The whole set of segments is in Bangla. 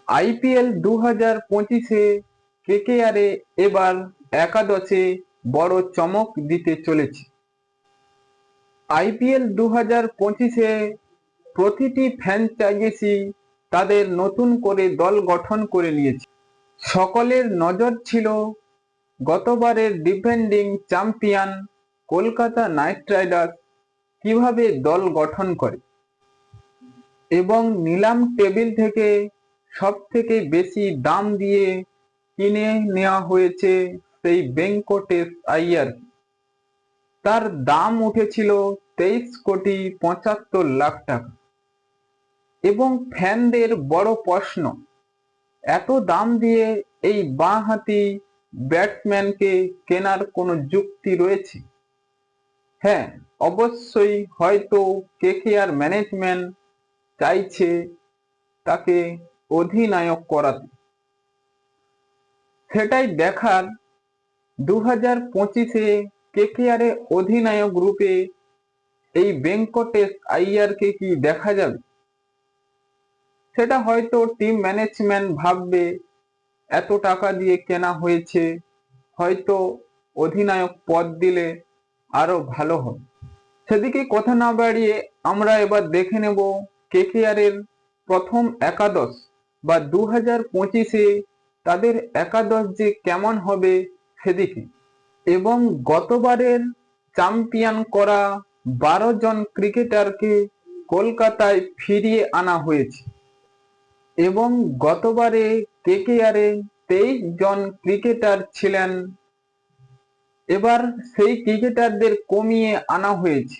আইপিএল 2025-এ কেকেআরে এবার একাদশে বড় চমক দিতে চলেছে। আইপিএল 2025-এ প্রতিটি ফ্র্যাঞ্চাইজি তাদের নতুন করে দল গঠন করে নিয়েছে। সকলের নজর ছিল গতবারের defending champion Kolkata night Riders কিভাবে দল গঠন করে এবং নিলাম টেবিল থেকে সবথেকে বেশি দাম দিয়ে কিনে নেওয়া হয়েছে সেই ভেঙ্কটেশ আইয়ার। তার দাম উঠেছিল 23,75,00,000 টাকা এবং ফ্যানদের বড় প্রশ্ন, এত দাম দিয়ে এই বাঁহাতি ব্যাটসম্যানকে কেনার কোনো যুক্তি রয়েছে? হ্যাঁ, অবশ্যই। হয়তো কেকেআর ম্যানেজমেন্ট চাইছে তাকে অধিনায়ক করাতে। সেটাই দেখার 2025-এ কেকেআরে অধিনায়ক রূপে এই ভেঙ্কটেশ আইয়ারকে কি দেখা যাবে? সেটা হয়তো টিম ম্যানেজমেন্ট ভাববে এত টাকা দিয়ে কেনা হয়েছে, হয়তো অধিনায়ক পদ দিলে আরো ভালো হবে। সেদিকে কথা না বাড়িয়ে আমরা এবার দেখে নেব কেকেআরের প্রথম একাদশ বা 2025-এ তাদের একাদশ যে কেমন হবে সেদিকে। এবং গতবারের চ্যাম্পিয়ন করা 12 জন ক্রিকেটারকে কলকাতায় ফিরিয়ে আনা হয়েছে এবং গতবারে কেকেআরে 23 জন ক্রিকেটার ছিলেন, এবার সেই ক্রিকেটারদের কমিয়ে আনা হয়েছে।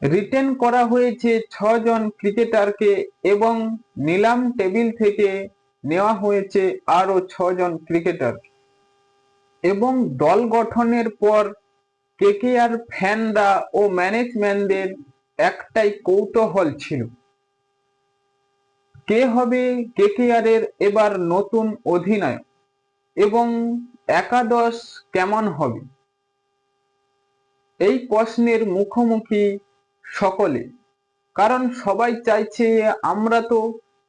রিটেন করা হয়েছে 6 জন ক্রিকেটারকে এবং নিলাম টেবিল থেকে নেওয়া হয়েছে আরো 6 জন ক্রিকেটার। এবং দল গঠনের পর কেকেআর ফ্যানরা ও ম্যানেজমেন্টদের একটাই কৌতূহল ছিল, কে হবে কেকেআরের এবার নতুন অধিনায়ক এবং একাদশ কেমন হবে? এই প্রশ্নের মুখোমুখি সকলে, কারণ সবাই চাইছে আমরা তো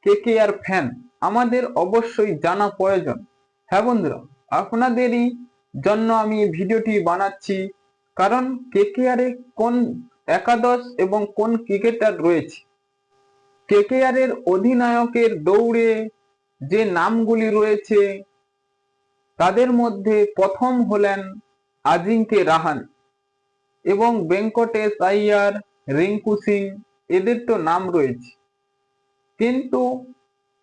কেকেআর ফ্যান, আমাদের অবশ্যই জানা প্রয়োজন। হ্যাঁ বন্ধুরা, আপনাদেরই জন্য আমি ভিডিওটি বানাচ্ছি, কারণ কেকেআরে কোন একাদশ এবং কোন ক্রিকেটার রয়েছে। কেকেআরের অধিনায়কের দৌড়ে যে নামগুলি রয়েছে তাদের মধ্যে প্রথম হলেন আজিঙ্কে রাহানে এবং ভেঙ্কটেশ আইয়ার, রিঙ্কু সিং, এদের তো নাম রয়েছে, কিন্তু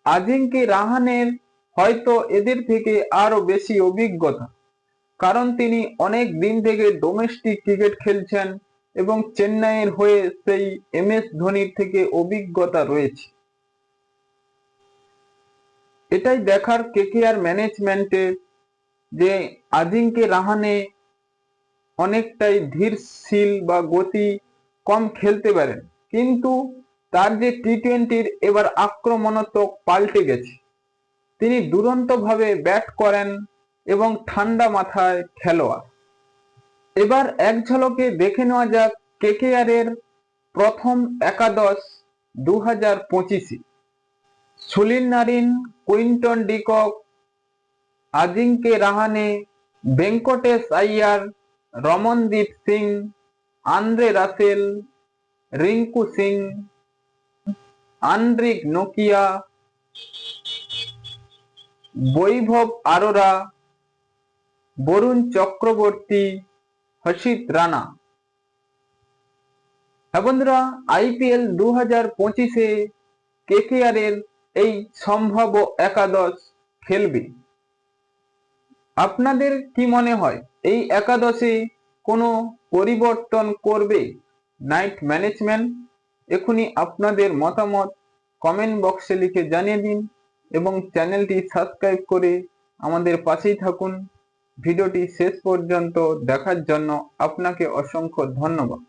আজিঙ্কে রাহানের হয়তো এদের থেকে আরো বেশি অভিজ্ঞতা, কারণ তিনি অনেক দিন থেকে ডোমেস্টিক ক্রিকেট খেলছেন এবং চেন্নাইয়ের হয়ে সেই MS ধোনির থেকে অভিজ্ঞতা রয়েছে। এটাই দেখার কেকেআর ম্যানেজমেন্টের যে আজিঙ্কে রাহানে অনেকটাই ধীরশীল বা গতি কম খেলতে পারেন, কিন্তু তার যে টি-20-র এবার আক্রমণাত্মক পাল্টে গেছে। তিনি দুরন্তভাবে ব্যাট করেন এবং ঠান্ডা মাথায় খেলোয়াড়। এবার এক ঝলকে দেখে নেওয়া যাক কেকেআরের প্রথম একাদশ 2025-এ। Sunil Narine, Quinton de Kock, Ajinkya Rahane, Venkatesh Iyer, Ramandeep Singh, Andre Russell, Rinku Singh, Anrich নোকিয়া, বৈভব আরোরা, বরুণ চক্রবর্তী, হর্ষিত রানা। হ্যাঁ বন্ধুরা, আইপিএল 2025-এ কেকেআরের এই সম্ভাব্য একাদশ খেলবে। আপনাদের কি মনে হয়, এই একাদশে কোনো পরিবর্তন করবে নাইট ম্যানেজমেন্ট? এখনই আপনাদের মতামত কমেন্ট বক্সে লিখে জানিয়ে দিন এবং চ্যানেলটি সাবস্ক্রাইব করে আমাদের পাশেই থাকুন। ভিডিওটি শেষ পর্যন্ত দেখার জন্য আপনাকে অসংখ্য ধন্যবাদ।